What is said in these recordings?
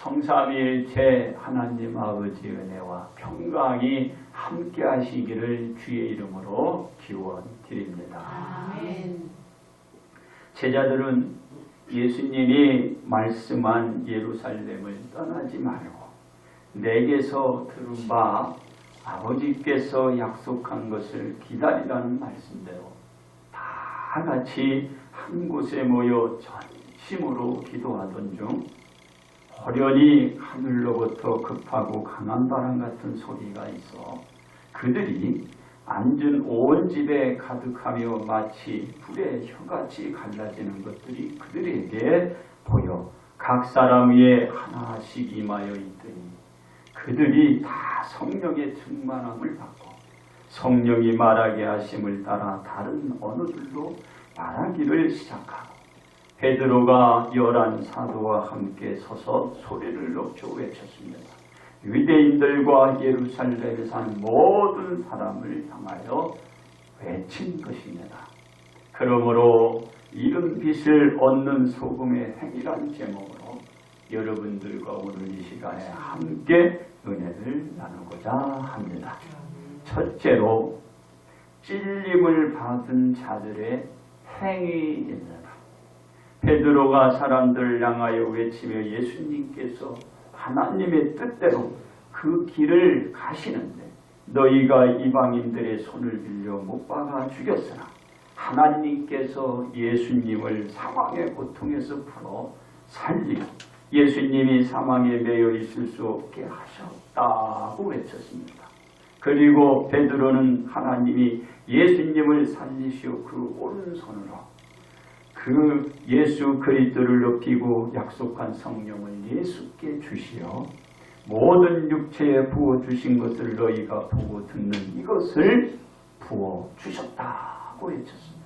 성삼위일체 하나님 아버지 은혜와 평강이 함께 하시기를 주의 이름으로 기원드립니다. 아멘. 제자들은 예수님이 말씀한 예루살렘을 떠나지 말고 내게서 들은 바 아버지께서 약속한 것을 기다리라는 말씀대로 다 같이 한 곳에 모여 전심으로 기도하던 중 호련히 하늘로부터 급하고 강한 바람 같은 소리가 있어 그들이 앉은 온 집에 가득하며 마치 불의 혀같이 갈라지는 것들이 그들에게 보여 각 사람 위에 하나씩 임하여 있더니 그들이 다 성령의 충만함을 받고 성령이 말하게 하심을 따라 다른 언어들로 말하기를 시작하고 베드로가 11 사도와 함께 서서 소리를 높여 외쳤습니다. 유대인들과 예루살렘에 산 모든 사람을 향하여 외친 것입니다. 그러므로 이른 빛을 얻는 소금의 행이란 제목으로 여러분들과 오늘 이 시간에 함께 은혜를 나누고자 합니다. 첫째로 찔림을 받은 자들의 행위입니다. 베드로가 사람들을 향하여 외치며 예수님께서 하나님의 뜻대로 그 길을 가시는데 너희가 이방인들의 손을 빌려 못 박아 죽였으나 하나님께서 예수님을 사망의 고통에서 풀어 살리고 예수님이 사망에 매여 있을 수 없게 하셨다고 외쳤습니다. 그리고 베드로는 하나님이 예수님을 살리시어 그 오른손으로 그 예수 그리스도를 높이고 약속한 성령을 예수께 주시어 모든 육체에 부어주신 것을 너희가 보고 듣는 이것을 부어주셨다고 외쳤습니다.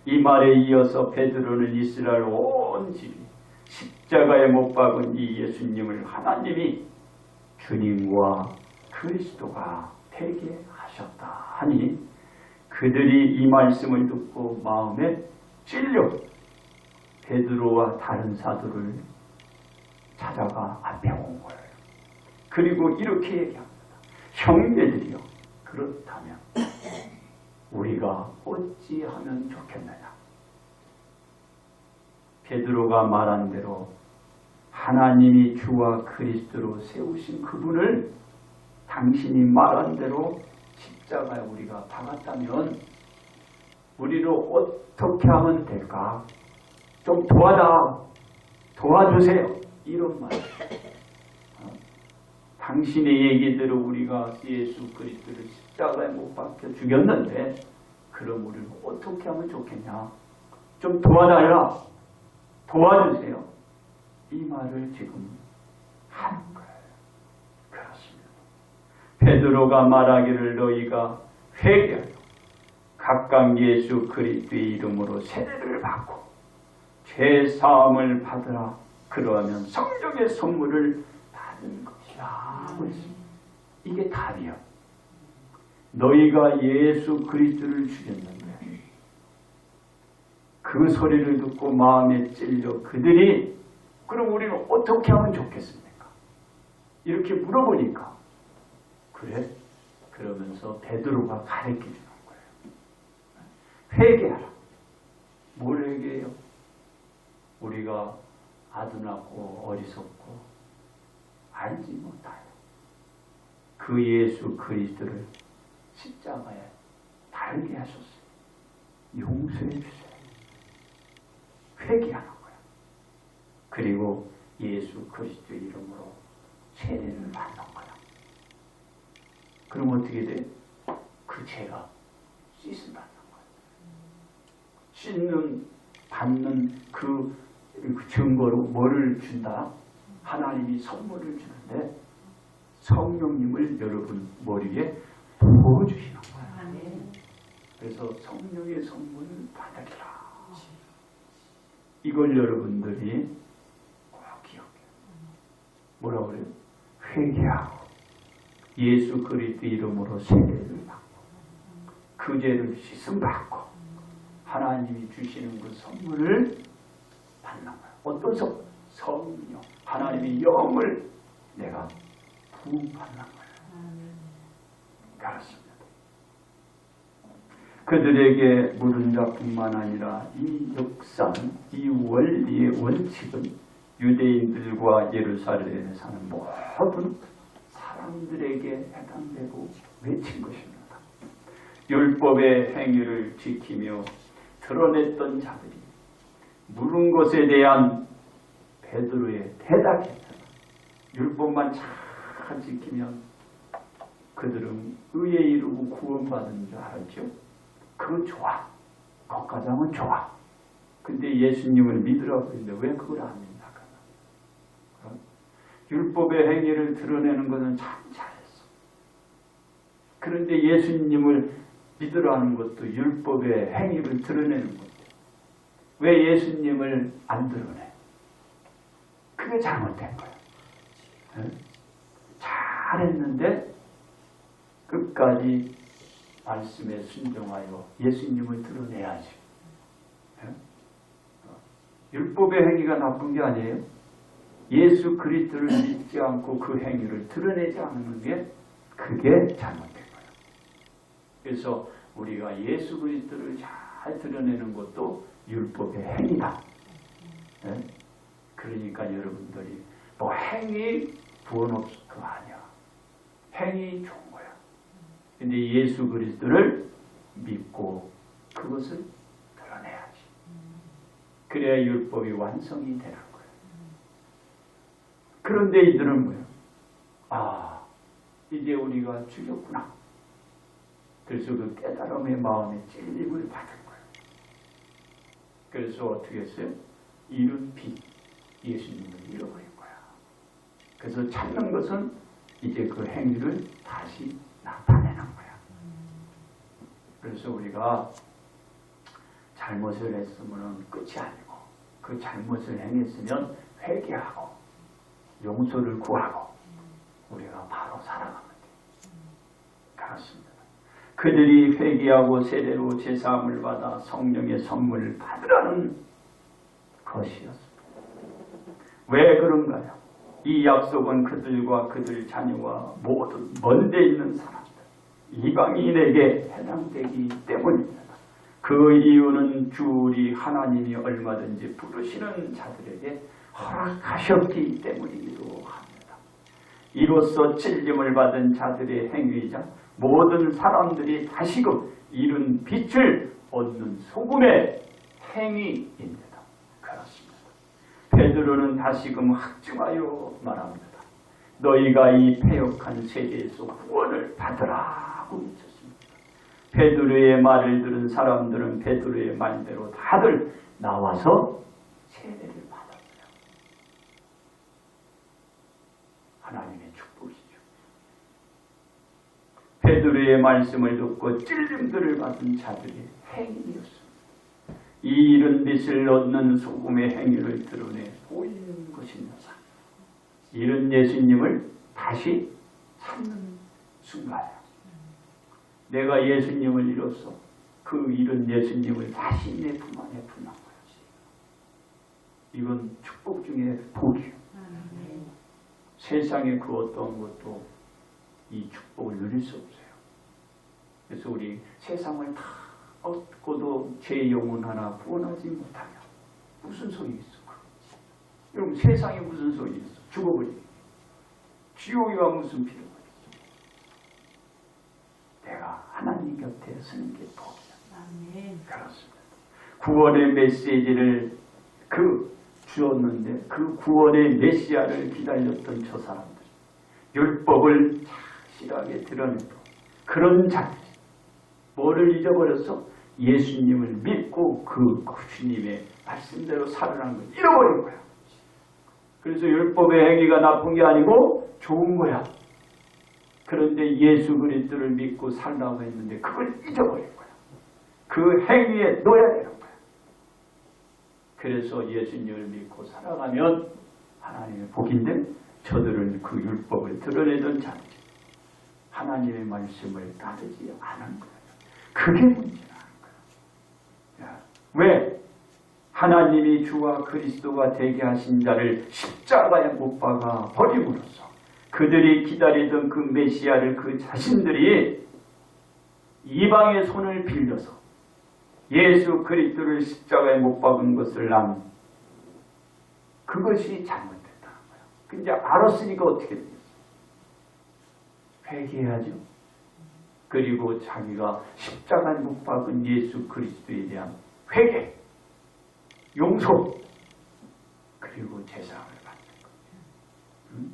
이 말에 이어서 베드로는 이스라엘 온 집이 십자가에 못 박은 이 예수님을 하나님이 주님과 그리스도가 되게 하셨다 하니 그들이 이 말씀을 듣고 마음에 찔려 베드로와 다른 사도를 찾아가 앞에 온 거예요. 그리고 이렇게 얘기합니다. 형제들이여 그렇다면 우리가 어찌하면 좋겠느냐. 베드로가 말한 대로 하나님이 주와 그리스도로 세우신 그분을 당신이 말한 대로 십자가에 우리가 박았다면 우리를 어떻게 하면 될까? 좀 도와주세요. 이런 말. 당신의 얘기대로 우리가 예수 그리스도를 십자가에 못 박혀 죽였는데 그럼 우리는 어떻게 하면 좋겠냐? 좀 도와달라. 도와주세요. 이 말을 지금 하는 거예요. 그렇습니다. 베드로가 말하기를 너희가 회개하여 각각 예수 그리스도의 이름으로 세례를 받고 죄 사함을 받으라. 그러하면 성령의 선물을 받은 것이라 하고 있습니다. 이게 답이야. 너희가 예수 그리스도를 죽였는데 그 소리를 듣고 마음에 찔려 그들이 그럼 우리는 어떻게 하면 좋겠습니까? 이렇게 물어보니까 그래? 그러면서 베드로가 가르쳐 주는 거예요. 회개하라. 뭘 회개해요? 우리가 아둔하고 어리석고 알지 못하여 그 예수 그리스도를 십자가에 달게 하셨어요. 용서해 주세요. 회개하는 거예요. 그리고 예수 그리스도 이름으로 세례를 받는 거예요. 그럼 어떻게 돼? 그 죄가 씻음 받는 거예요. 씻는 받는 그 증거로 뭐를 준다? 하나님이 선물을 주는데 성령님을 여러분 머리에 부어주시는 거예요. 그래서 성령의 선물을 받으리라. 이걸 여러분들이 꼭 기억해요. 뭐라고 그래요? 회개하고 예수 그리스도 이름으로 세례를 받고 그 죄를 씻음 받고 하나님이 주시는 그 선물을 받는 거예요. 어떤 성령? 하나님의 영을 내가 부음받는 거예요. 그렇습니다. 그들에게 물은 자뿐만 아니라 이 역사는, 이 원리의 원칙은 유대인들과 예루살렘에 사는 모든 사람들에게 해당되고 외친 것입니다. 율법의 행위를 지키며 드러냈던 자들이 물은 것에 대한 베드로의 대답이었다. 율법만 잘 지키면 그들은 의에 이르고 구원받은 줄 알았죠. 그거 좋아. 거기까지 하면 좋아. 근데 예수님을 믿으라고 했는데 왜 그걸 안 믿나? 율법의 행위를 드러내는 것은 참 잘했어. 그런데 예수님을 믿으라는 것도 율법의 행위를 드러내는 것도. 왜 예수님을 안 드러내? 그게 잘못된 거야. 잘했는데 끝까지 말씀에 순종하여 예수님을 드러내야지. 율법의 행위가 나쁜 게 아니에요. 예수 그리스도를 믿지 않고 그 행위를 드러내지 않는 게 그게 잘못된 거예요. 그래서 우리가 예수 그리스도를 잘 드러내는 것도 율법의 행위다. 그러니까 여러분들이 뭐 행위 부은 없어 그거 아니야. 행위 좋은 거야. 근데 예수 그리스도를 믿고 그것을 드러내야지. 그래야 율법이 완성이 되는 거예요. 그런데 이들은 뭐예요? 아, 이제 우리가 죽였구나. 그래서 그 깨달음의 마음에 찔림을 받은 거예요. 그래서 어떻게 했어요? 이룬 빛, 예수님을 잃어버린 거야. 그래서 찾는 것은 이제 그 행위를 다시 나타내는 거야. 그래서 우리가 잘못을 했으면 끝이 아니고 그 잘못을 행했으면 회개하고 용서를 구하고 우리가 바로 살아가면 돼. 그렇습니다. 그들이 회개하고 세례로 제사함을 받아 성령의 선물을 받으라는 것이었습니다. 왜 그런가요? 이 약속은 그들과 그들 자녀와 모든 먼데 있는 사람들, 이방인에게 해당되기 때문입니다. 그 이유는 주 우리 하나님이 얼마든지 부르시는 자들에게 허락하셨기 때문이기도 합니다. 이로써 찔림을 받은 자들의 행위이자 모든 사람들이 다시금 이룬 빛을 얻는 소금의 행위입니다. 그렇습니다. 베드로는 다시금 확증하여 말합니다. 너희가 이 패역한 세대에서 구원을 받으라고 외쳤습니다. 베드로의 말을 들은 사람들은 베드로의 말대로 다들 나와서 세례를 받았어요. 하나님의 축복이죠. 베드로의 말씀을 듣고 찔림들을 받은 자들의 행위였습니다. 이 이른 빛을 얻는 소금의 행위를 드러내 보이는 것입니다. 이른 예수님을 다시 찾는 순간이야. 내가 예수님을 잃어서 그 잃은 예수님을 다시 내 품 안에 품는 거야. 이건 축복 중에 복이에요. 세상의 그 어떤 것도 이 축복을 누릴 수 없어요. 그래서 우리 세상을 다 얻고도 제 영혼 하나 구원하지 못하면 무슨 소용이 있어? 여러분 세상에 무슨 소용이 있어? 죽어버리기. 지옥이가 무슨 필요가 있어? 내가 하나님 곁에 서는 게 복이야. 그렇습니다. 구원의 메시지를 주었는데 그 구원의 메시아를 기다렸던 저 사람들, 율법을 확실하게 드러내고 그런 자들, 뭐를 잊어버렸어? 예수님을 믿고 그 주님의 말씀대로 살아가는 걸 잃어버린 거야. 그래서 율법의 행위가 나쁜 게 아니고 좋은 거야. 그런데 예수 그리스도를 믿고 살라고 했는데 그걸 잊어버린 거야. 그 행위에 놓여야 되는 거야. 그래서 예수님을 믿고 살아가면 하나님의 복인데 저들은 그 율법을 드러내던 자들, 하나님의 말씀을 따르지 않은 거예요. 그게 문제라는 거예요. 왜? 하나님이 주와 그리스도가 되게 하신 자를 십자가에 못 박아 버림으로써 그들이 기다리던 그 메시아를 그 자신들이 이방의 손을 빌려서 예수 그리스도를 십자가에 못 박은 것을 난 그것이 잘못됐다는 거예요. 근데 알았으니까 어떻게 되겠어요? 회개해야죠. 그리고 자기가 십자가에 못 박은 예수 그리스도에 대한 회개, 용서, 그리고 제사함을 받는 거예요.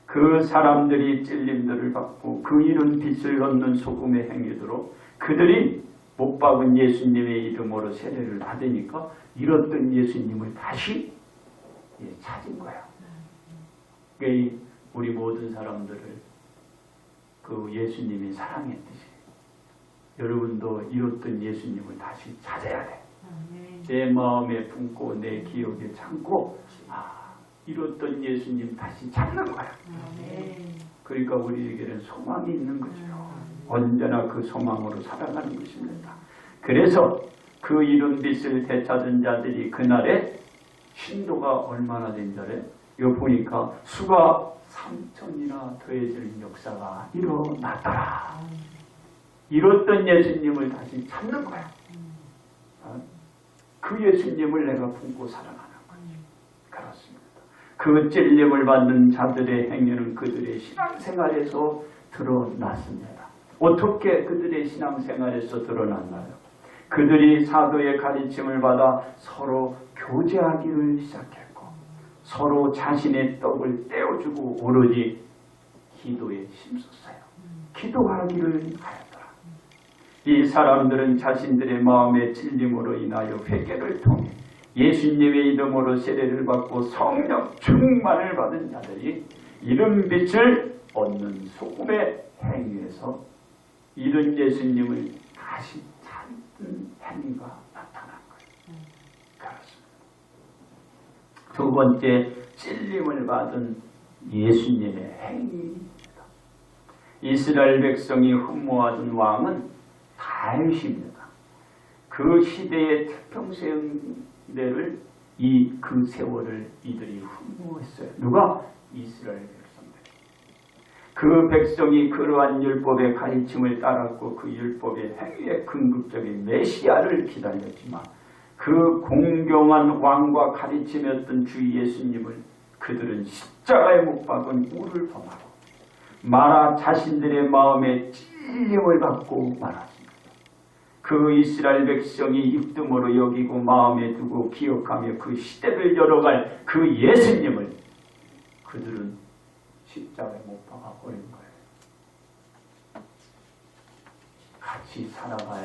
그 사람들이 찔림들을 받고 그 이른 빛을 얻는 소금의 행위도록 그들이 못 박은 예수님의 이름으로 세례를 받으니까 잃었던 예수님을 다시 찾은 거야. 그러니까 우리 모든 사람들을 그 예수님이 사랑했듯이 여러분도 잃었던 예수님을 다시 찾아야 돼. 내 마음에 품고 내 기억에 참고 잃었던 예수님 다시 찾는 거야. 그러니까 우리에게는 소망이 있는 거죠. 언제나 그 소망으로 살아가는 것입니다. 그래서 그 이른 빛을 되찾은 자들이 그날에 신도가 얼마나 된 자래? 이거 보니까 수가 3천이나 더해지는 역사가 일어났더라. 잃었던 예수님을 다시 찾는 거야. 그 예수님을 내가 품고 살아가는 거지. 그렇습니다. 그 찔림을 받는 자들의 행위는 그들의 신앙생활에서 드러났습니다. 어떻게 그들의 신앙생활에서 드러났나요? 그들이 사도의 가르침을 받아 서로 교제하기를 시작했고 서로 자신의 떡을 떼어주고 오로지 기도에 힘썼어요. 기도하기를 하였더라. 이 사람들은 자신들의 마음의 찔림으로 인하여 회개를 통해 예수님의 이름으로 세례를 받고 성령 충만을 받은 자들이 이른 빛을 얻는 소금의 행위에서 이른 예수님을 다시 찾는 행위가 나타난 거예요. 그렇습니다. 두 번째, 찔림을 받은 예수님의 행위입니다. 이스라엘 백성이 흠모하던 왕은 다윗입니다. 그 시대의 태평세대를 그 세월을 이들이 흠모했어요. 누가? 이스라엘 백성들. 그 백성이 그러한 율법의 가르침을 따랐고 그 율법의 행위의 궁극적인 메시아를 기다렸지만 그 공경한 왕과 가르침이었던 주 예수님을 그들은 십자가에 못 박은 우를 범하고 마라 자신들의 마음에 찔림을 받고 말았습니다. 그 이스라엘 백성이 입등으로 여기고 마음에 두고 기억하며 그 시대를 열어갈 그 예수님을 그들은 십자가에 못 박아 버린 거예요. 같이 살아갈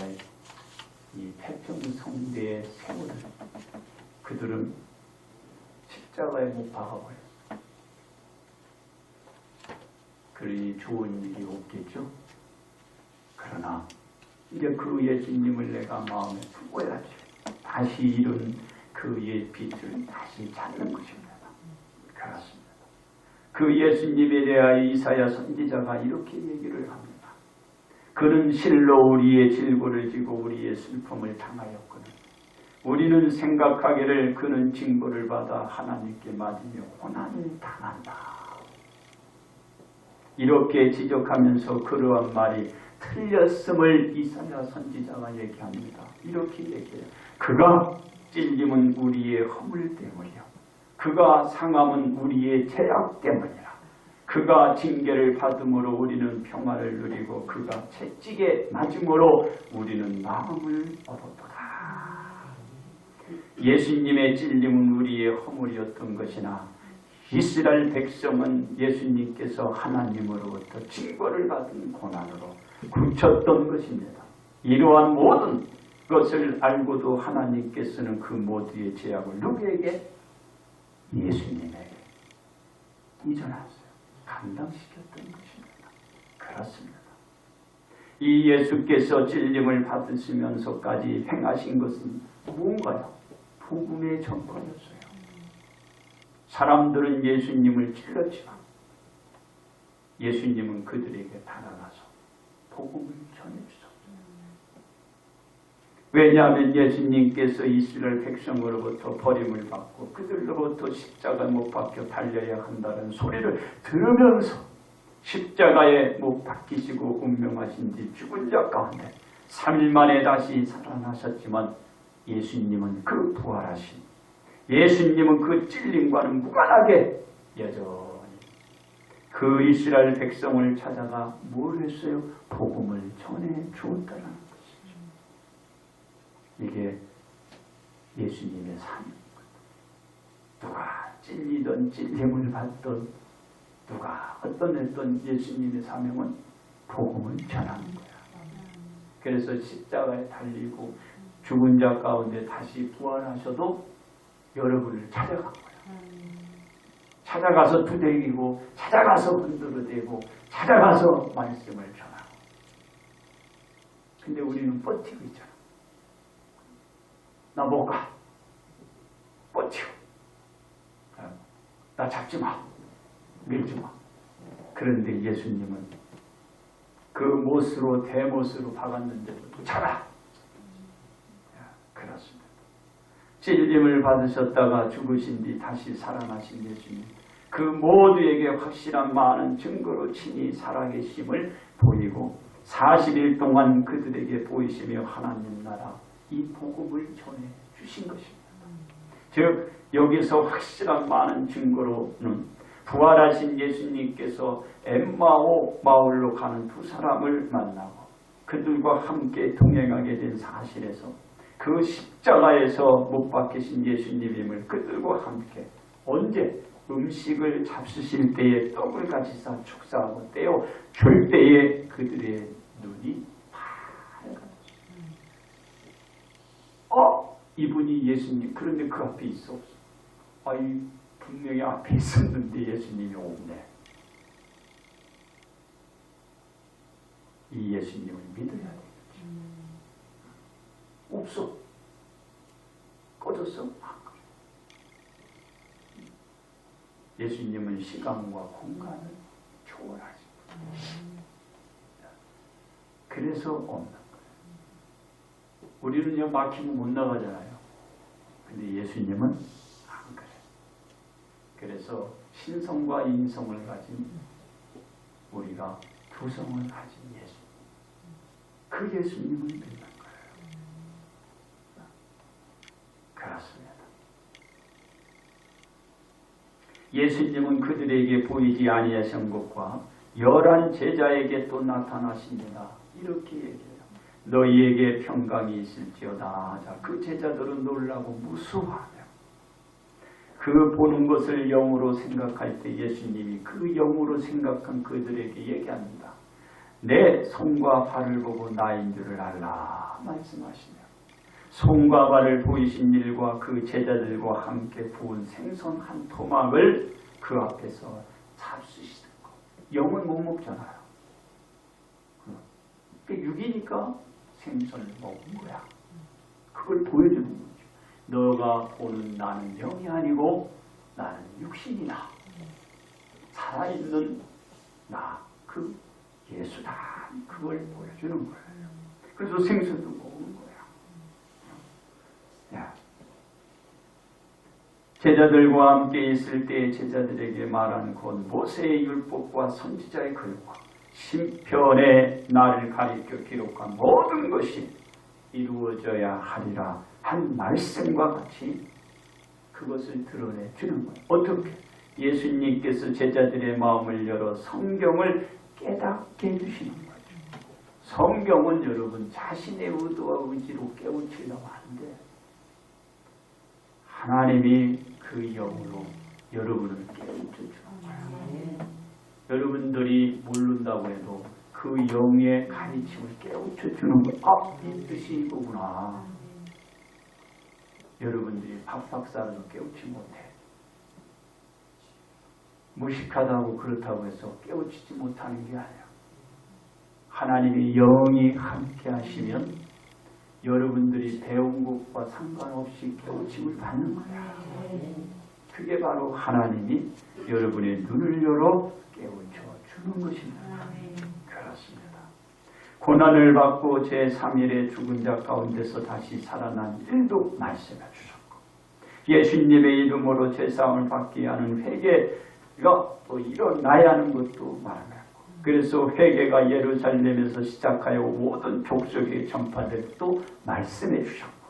이 태평성대의 세월을 그들은 십자가에 못 박아 버렸어요. 그러니 좋은 일이 없겠죠. 그러나 이제 그 예수님을 내가 마음에 품어야지. 다시 이룬 그의 빛을 다시 찾는 것입니다. 그렇습니다. 그 예수님에 대하여 이사야 선지자가 이렇게 얘기를 합니다. 그는 실로 우리의 질고를 지고 우리의 슬픔을 당하였거늘. 우리는 생각하기를 그는 징벌을 받아 하나님께 맞으며 고난을 당한다. 이렇게 지적하면서 그러한 말이 틀렸음을 이사야 선지자가 얘기합니다. 이렇게 얘기해요. 그가 찔림은 우리의 허물 때문이요. 그가 상함은 우리의 죄악 때문이라. 그가 징계를 받음으로 우리는 평화를 누리고 그가 채찍에 맞음으로 우리는 마음을 얻었도다. 예수님의 찔림은 우리의 허물이었던 것이나 이스라엘 백성은 예수님께서 하나님으로부터 징벌을 받은 고난으로 굳혔던 것입니다. 이러한 모든 것을 알고도 하나님께서는 그 모두의 죄악을 누구에게? 예수님에게 이전하셨어요. 감당시켰던 것입니다. 그렇습니다. 이 예수께서 찔림을 받으시면서까지 행하신 것은 무언가요? 복음의 전파였어요. 사람들은 예수님을 찔렀지만 예수님은 그들에게 다가가서 복음을 전해주셨어요. 왜냐하면 예수님께서 이스라엘 백성으로부터 버림을 받고 그들로부터 십자가 못 박혀 달려야 한다는 소리를 들으면서 십자가에 못 박히시고 운명하신 뒤 죽은 자 가운데 3일 만에 다시 살아나셨지만 예수님은 그 부활하신 예수님은 그 찔림과는 무관하게 여전히 그 이스라엘 백성을 찾아가 뭘 했어요? 복음을 전해 주었다는 것이죠. 이게 예수님의 삶입니다. 누가 찔리던 찔림을 받던 누가 어떤 예수님의 사명은 복음을 전하는 거야. 그래서 십자가에 달리고 죽은 자 가운데 다시 부활하셔도 여러분을 찾아간 거야. 찾아가서 두들기고 찾아가서 흔들어대고 찾아가서 말씀을 전하고. 근데 우리는 버티고 있잖아. 나 못 가. 버티고. 나 잡지 마. 밀지 마. 그런데 예수님은 그 못으로 대못으로 박았는데도 쫓아라. 그렇습니다. 찔림을 받으셨다가 죽으신 뒤 다시 살아나신 예수님. 그 모두에게 확실한 많은 증거로 친히 살아계심을 보이고 40일 동안 그들에게 보이시며 하나님 나라 이 복음을 전해 주신 것입니다. 즉 여기서 확실한 많은 증거로는 부활하신 예수님께서 엠마오 마을로 가는 두 사람을 만나고 그들과 함께 동행하게 된 사실에서 그 십자가에서 못 박히신 예수님임을 그들과 함께 언제 음식을 잡수실 때에 떡을 같이 싸 축사하고 떼어 줄 때에 그들의 눈이 밝아졌어요. 이분이 예수님. 그런데 그 앞에 있어 없어. 분명히 앞에 있었는데 예수님이 없네. 이 예수님을 믿어야 되겠지. 없어. 꺼졌어. 예수님은 시간과 공간을 초월하십니다. 그래서 없는 거예요. 우리는 막히면 못 나가잖아요. 근데 예수님은 안 그래요. 그래서 신성과 인성을 가진 우리가 두성을 가진 예수. 그 예수님을 믿는 거예요. 그렇습니다. 예수님은 그들에게 보이지 아니하신 것과 11 제자에게 또 나타나십니다. 이렇게 얘기해요. 너희에게 평강이 있을지어다. 자, 그 제자들은 놀라고 무수하며 그 보는 것을 영으로 생각할 때 예수님이 그 영으로 생각한 그들에게 얘기합니다. 내 손과 발을 보고 나인 줄을 알라 말씀하시며 손과 발을 보이신 일과 그 제자들과 함께 부은 생선 한 토막을 그 앞에서 잡수시는 것. 영은 못 먹잖아요. 육이니까 생선을 먹은 거야. 그걸 보여주는 거죠. 너가 보는 나는 영이 아니고 나는 육신이다. 살아있는 나, 그 예수다. 그걸 보여주는 거예요. 그래서 생선도 먹은 거야. 제자들과 함께 있을 때 제자들에게 말한 곧 모세의 율법과 선지자의 글과 시편에 나를 가리켜 기록한 모든 것이 이루어져야 하리라 한 말씀과 같이 그것을 드러내 주는 거예요. 어떻게? 예수님께서 제자들의 마음을 열어 성경을 깨닫게 해주시는 거죠. 성경은 여러분 자신의 의도와 의지로 깨우치려고 하는데 하나님이 그 영으로 여러분을 깨우쳐 주는 거예요. 여러분들이 모른다고 해도 그 영의 가르침을 깨우쳐 주는 거예요. 이 뜻이 이거구나. 여러분들이 박박사라도 깨우치 못해. 무식하다고 그렇다고 해서 깨우치지 못하는 게 아니야. 하나님의 영이 함께 하시면 여러분들이 배운 것과 상관없이 깨우침을 받는 거야. 그게 바로 하나님이 여러분의 눈을 열어 깨우쳐 주는 것입니다. 그렇습니다. 고난을 받고 제3일에 죽은 자 가운데서 다시 살아난 일도 말씀해 주셨고, 예수님의 이름으로 제사함을 받게 하는 회개가 또 일어나야 하는 것도 말하고, 그래서 회개가 예루살렘에서 시작하여 모든 족속에 전파될 또 말씀해 주셨고,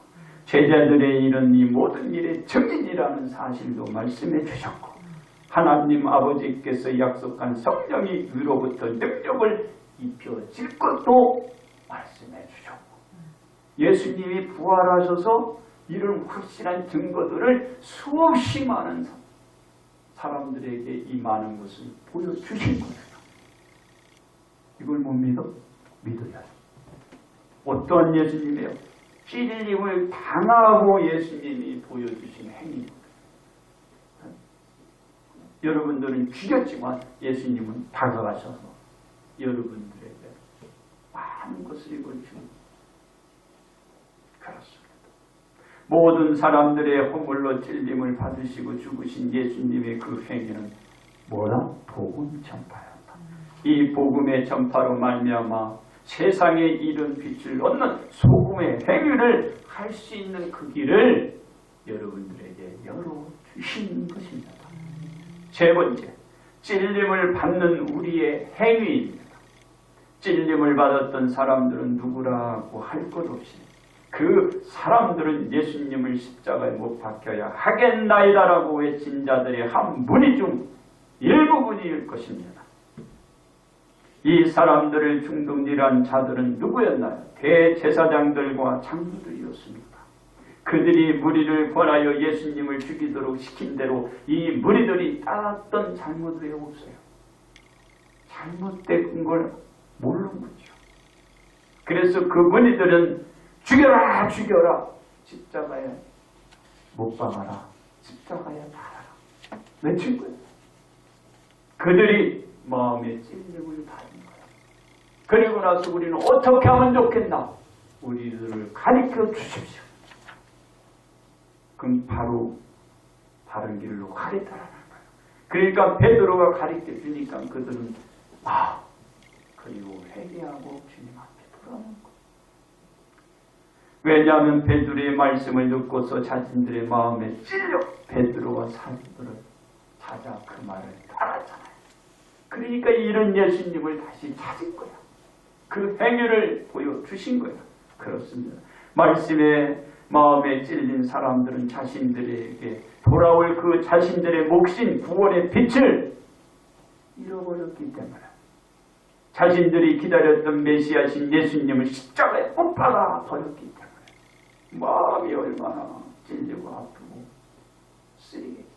제자들의 일은 이 모든 일의 증인이라는 사실도 말씀해 주셨고, 하나님 아버지께서 약속한 성령이 위로부터 능력을 입혀질 것도 말씀해 주셨고, 예수님이 부활하셔서 이런 확실한 증거들을 수없이 많은 사람들에게 이 많은 것을 보여주신 거예요. 이걸 못 믿어? 믿어야 돼. 어떠한 예수님이에요? 찔림을 당하고 예수님이 보여주신 행위입니다. 여러분들은 죽였지만 예수님은 다가가셔서 여러분들에게 많은 것을 이걸 줍니다. 그렇습니다. 모든 사람들의 허물로 찔림을 받으시고 죽으신 예수님의 그 행위는 뭐라? 복음 전파였다. 이 복음의 전파로 말미암아 세상에 이른 빛을 얻는 소금의 행위를 할 수 있는 그 길을 여러분들에게 열어주신 것입니다. 세 번째, 찔림을 받는 우리의 행위입니다. 찔림을 받았던 사람들은 누구라고 할 것 없이 그 사람들은 예수님을 십자가에 못 박혀야 하겠나이다라고 외친 자들의 한 무리 중 일부분일 것입니다. 이 사람들을 중동질한 자들은 누구였나요? 대제사장들과 장로들이었습니다. 그들이 무리를 권하여 예수님을 죽이도록 시킨 대로 이 무리들이 따랐던 잘못 왜 없어요? 잘못된 걸 모르는 거죠. 그래서 그 무리들은 죽여라 죽여라, 십자가에 못 박아라, 십자가에 달아라 외친 거예요. 그들이 마음에 찔림을 받은 거예요. 그리고 나서 우리는 어떻게 하면 좋겠나? 우리들을 가르쳐 주십시오. 그럼 바로 바른 길로 가겠다라는 거예요. 그러니까 베드로가 가르쳐 주니까 그들은 그리고 회개하고 주님 앞에 돌아오는 거예요. 왜냐하면 베드로의 말씀을 듣고서 자신들의 마음에 찔려 베드로와 사도들을 찾아 그 말을 따랐잖아요. 그러니까 이런 예수님을 다시 찾은 거야. 그 행위를 보여주신 거야. 그렇습니다. 말씀에 마음에 찔린 사람들은 자신들에게 돌아올 그 자신들의 몫인 구원의 빛을 잃어버렸기 때문에, 자신들이 기다렸던 메시아신 예수님을 십자가에 못 박아 버렸기 때문에 마음이 얼마나 찔리고 아프고 쓰리겠지.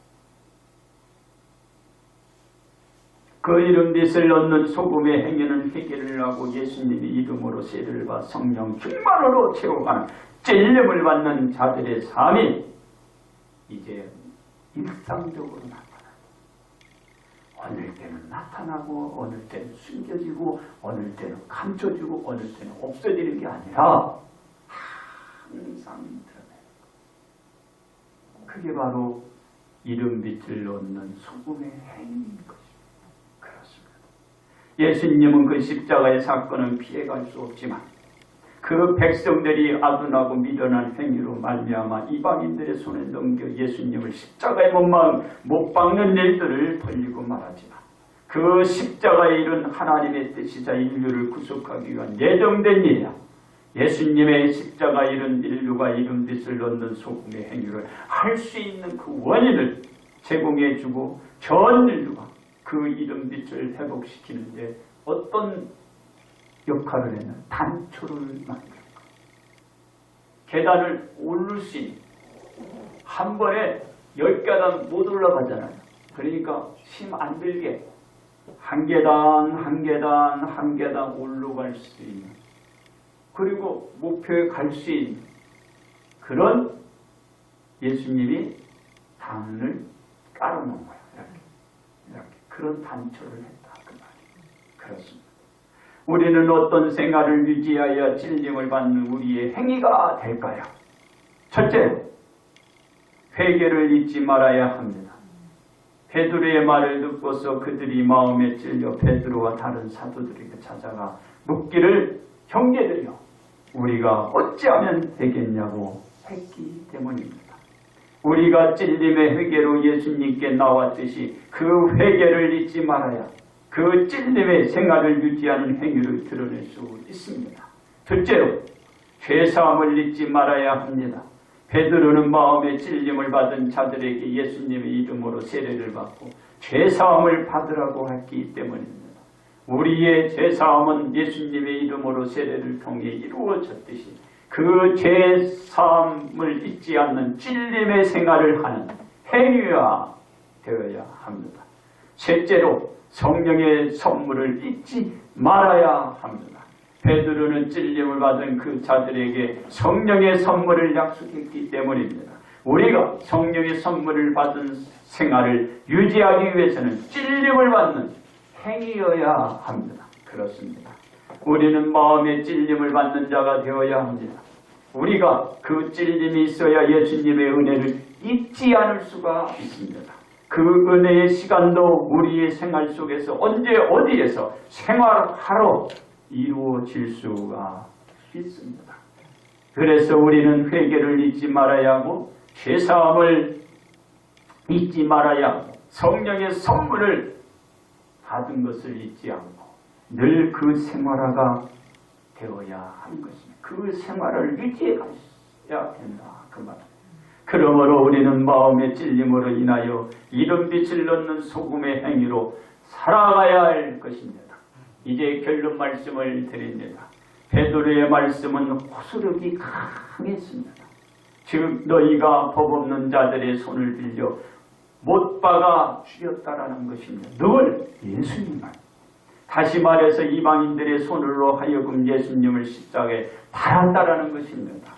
그 이름 빛을 얻는 소금의 행위는 회개를 하고 예수님의 이름으로 세례를 받아 성령 충만으로 채워가는 찔림을 받는 자들의 삶이 이제 일상적으로 나타나고, 어느 때는 나타나고 어느 때는 숨겨지고 어느 때는 감춰지고 어느 때는 없어지는 게 아니라 항상 드러내는 것. 그게 바로 이름 빛을 얻는 소금의 행위인 것입니다. 예수님은 그 십자가의 사건은 피해갈 수 없지만 그 백성들이 아둔하고 미련한 행위로 말미암아 이방인들의 손에 넘겨 예수님을 십자가에 못 박는 일들을 벌리고 말하지만, 그 십자가의 일은 하나님의 뜻이자 인류를 구속하기 위한 예정된 일이야. 예수님의 십자가 일은 인류가 이름 빛을 얻는 소금의 행위를 할 수 있는 그 원인을 제공해주고 전 인류가 그 이름 빛을 회복시키는데 어떤 역할을 했나? 단초를 만들고 계단을 오를 수 있는, 한 번에 10계단 못 올라가잖아요. 그러니까 힘 안 들게 한 계단 한 계단 한 계단 올라갈 수 있는, 그리고 목표에 갈 수 있는 그런 예수님이 단을 깔아놓은 거예요. 이렇게 그런 단초를 했다 그 말이에요. 그렇습니다. 우리는 어떤 생활을 유지하여 찔림을 받는 우리의 행위가 될까요? 첫째, 회개를 잊지 말아야 합니다. 베드로의 말을 듣고서 그들이 마음에 찔려 베드로와 다른 사도들에게 찾아가 묻기를 형제들이여, 우리가 어찌하면 되겠냐고 했기 때문입니다. 우리가 찔림의 회개로 예수님께 나왔듯이 그 회개를 잊지 말아야 그 찔림의 생활을 유지하는 행위를 드러낼 수 있습니다. 둘째로, 죄사함을 잊지 말아야 합니다. 베드로는 마음의 찔림을 받은 자들에게 예수님의 이름으로 세례를 받고 죄사함을 받으라고 했기 때문입니다. 우리의 죄사함은 예수님의 이름으로 세례를 통해 이루어졌듯이 그 죄사함을 잊지 않는 찔림의 생활을 하는 행위가 되어야 합니다. 셋째로, 성령의 선물을 잊지 말아야 합니다. 베드로는 찔림을 받은 그 자들에게 성령의 선물을 약속했기 때문입니다. 우리가 성령의 선물을 받은 생활을 유지하기 위해서는 찔림을 받는 행위여야 합니다. 그렇습니다. 우리는 마음의 찔림을 받는 자가 되어야 합니다. 우리가 그 찔림이 있어야 예수님의 은혜를 잊지 않을 수가 있습니다. 그 은혜의 시간도 우리의 생활 속에서 언제 어디에서 생활하러 이루어질 수가 있습니다. 그래서 우리는 회개를 잊지 말아야 하고 죄사함을 잊지 말아야 하고 성령의 선물을 받은 것을 잊지 않고 늘 그 생활화가 되어야 하는 것입니다. 그 생활을 유지해 가셔야 된다. 그 말입니다. 그러므로 우리는 마음의 찔림으로 인하여 이른빛을 넣는 소금의 행위로 살아가야 할 것입니다. 이제 결론 말씀을 드립니다. 베드로의 말씀은 호소력이 강했습니다. 즉 너희가 법 없는 자들의 손을 빌려 못 박아 죽였다라는 것입니다. 늘 예수님만. 다시 말해서 이방인들의 손으로 하여금 예수님을 십자가에 달았다라는 것입니다.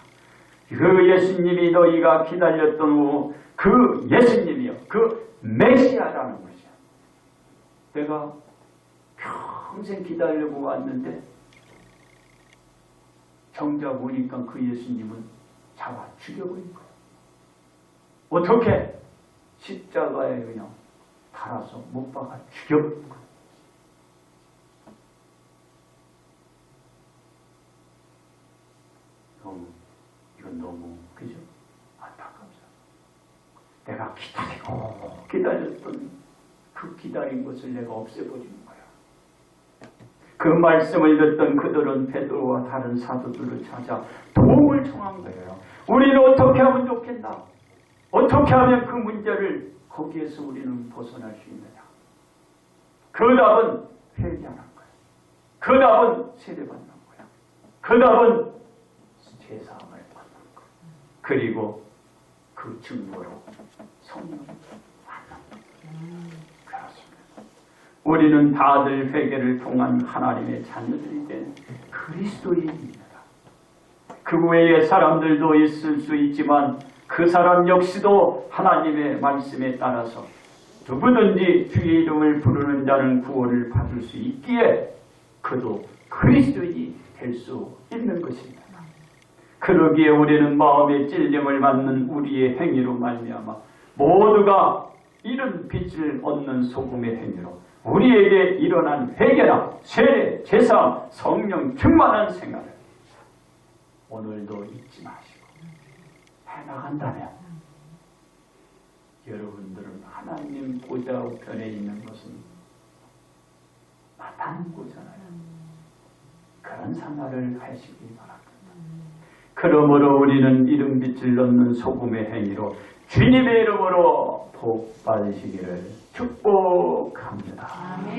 그 예수님이 너희가 기다렸던 그 예수님이요, 그 메시아라는 것이야. 내가 평생 기다리고 왔는데 정작 오니까 그 예수님은 잡아 죽여버린 거야. 어떻게? 십자가에 그냥 달아서 못 박아 죽여버린 거야. 이건 너무 그죠? 안타깝죠. 내가 기다렸던 그 기다린 것을 내가 없애버린 거야. 그 말씀을 듣던 그들은 베드로와 다른 사도들을 찾아 도움을 청한 거예요. 우리는 어떻게 하면 좋겠나? 어떻게 하면 그 문제를 거기에서 우리는 벗어날 수 있느냐? 그 답은 회개하는 거야. 그 답은 세례받는 거야. 그 답은 죄사함을 받는 거야. 그리고 그 증거로 성령을 받는 거야. 그렇습니다. 우리는 다들 회개를 통한 하나님의 자녀들이 된 그리스도인입니다. 그 외에 사람들도 있을 수 있지만 그 사람 역시도 하나님의 말씀에 따라서 누구든지 주의 이름을 부르는 자는 구원을 받을 수 있기에 그도 그리스도인이 될 수 있는 것입니다. 그러기에 우리는 마음의 찔림을 받는 우리의 행위로 말미암아 모두가 이런 빛을 얻는 소금의 행위로 우리에게 일어난 회개나 세례, 제사, 성령 충만한 생활을 오늘도 잊지 마시고 해나간다면 여러분들은 하나님 보좌 우편에 있는 것은 나타난 거잖아요. 그런 생활을 하시기 바랍니다. 그러므로 우리는 이른 빛을 넣는 소금의 행위로 주님의 이름으로 복 받으시기를 축복합니다. 아멘.